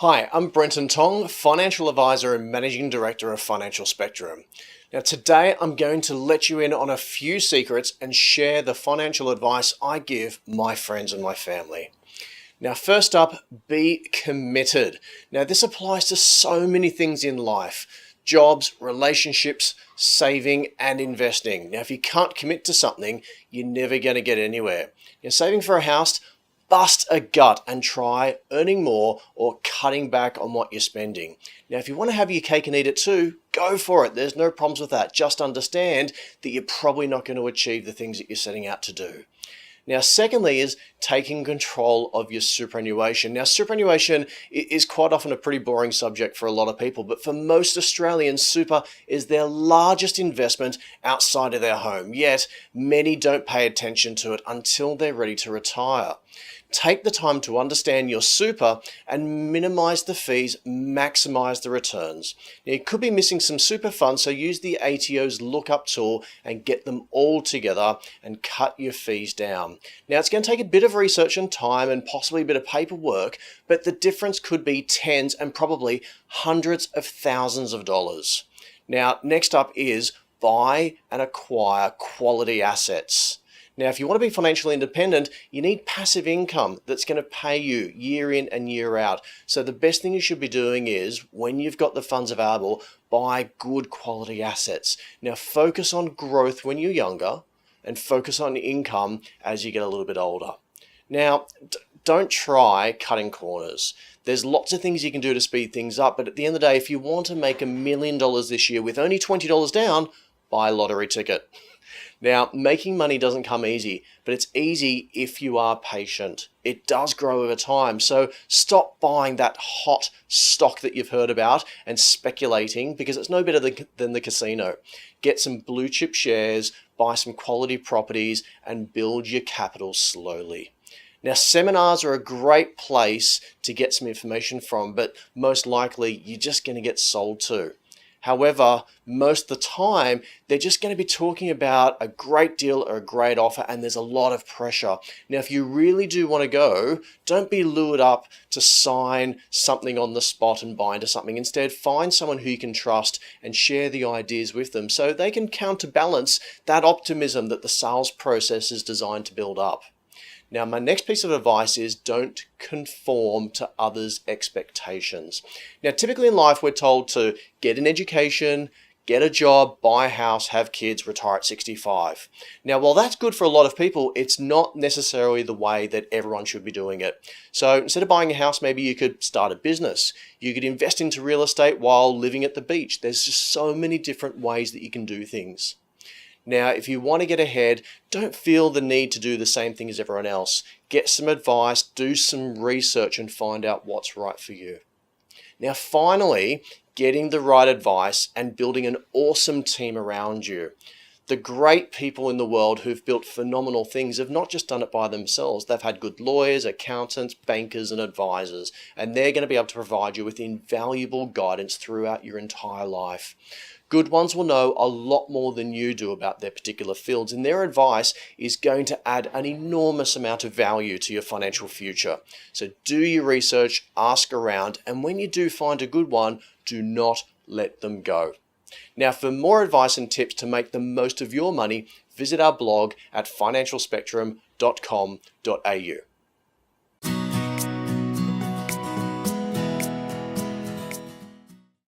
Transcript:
Hi, I'm Brenton Tong, Financial Advisor and Managing Director of Financial Spectrum. Now today I'm going to let you in on a few secrets and share the financial advice I give my friends and my family. Now first up, be committed. Now this applies to so many things in life: jobs, relationships, saving and investing. Now if you can't commit to something, you're never going to get anywhere. You're saving for a house, bust a gut and try earning more or cutting back on what you're spending. Now, if you want to have your cake and eat it too, go for it. There's no problems with that. Just understand that you're probably not going to achieve the things that you're setting out to do. Now, secondly is taking control of your superannuation. Now, superannuation is quite often a pretty boring subject for a lot of people, but for most Australians, super is their largest investment outside of their home. Yet, many don't pay attention to it until they're ready to retire. Take the time to understand your super and minimize the fees, maximize the returns. Now, you could be missing some super funds, so use the ATO's lookup tool and get them all together and cut your fees down. Now, it's going to take a bit of research and time and possibly a bit of paperwork, but the difference could be tens and probably hundreds of thousands of dollars. Now, next up is buy and acquire quality assets. Now, if you want to be financially independent, you need passive income that's going to pay you year in and year out. So the best thing you should be doing is, when you've got the funds available, buy good quality assets. Now, focus on growth when you're younger and focus on income as you get a little bit older. Now, don't try cutting corners. There's lots of things you can do to speed things up, but at the end of the day, if you want to make $1 million this year with only $20 down, buy a lottery ticket. Now, making money doesn't come easy, but it's easy if you are patient. It does grow over time, so stop buying that hot stock that you've heard about and speculating, because it's no better than the casino. Get some blue chip shares, buy some quality properties, and build your capital slowly. Now, seminars are a great place to get some information from, but most likely you're just going to get sold to. However, most of the time, they're just going to be talking about a great deal or a great offer, and there's a lot of pressure. Now, if you really do want to go, don't be lured up to sign something on the spot and buy into something. Instead, find someone who you can trust and share the ideas with them so they can counterbalance that optimism that the sales process is designed to build up. Now, my next piece of advice is don't conform to others' expectations. Now, typically in life, we're told to get an education, get a job, buy a house, have kids, retire at 65. Now, while that's good for a lot of people, it's not necessarily the way that everyone should be doing it. So instead of buying a house, maybe you could start a business. You could invest into real estate while living at the beach. There's just so many different ways that you can do things. Now, if you want to get ahead, don't feel the need to do the same thing as everyone else. Get some advice, do some research, and find out what's right for you. Now, finally, getting the right advice and building an awesome team around you. The great people in the world who've built phenomenal things have not just done it by themselves. They've had good lawyers, accountants, bankers, and advisors, and they're going to be able to provide you with invaluable guidance throughout your entire life. Good ones will know a lot more than you do about their particular fields, and their advice is going to add an enormous amount of value to your financial future. So do your research, ask around, and when you do find a good one, do not let them go. Now, for more advice and tips to make the most of your money, visit our blog at financialspectrum.com.au.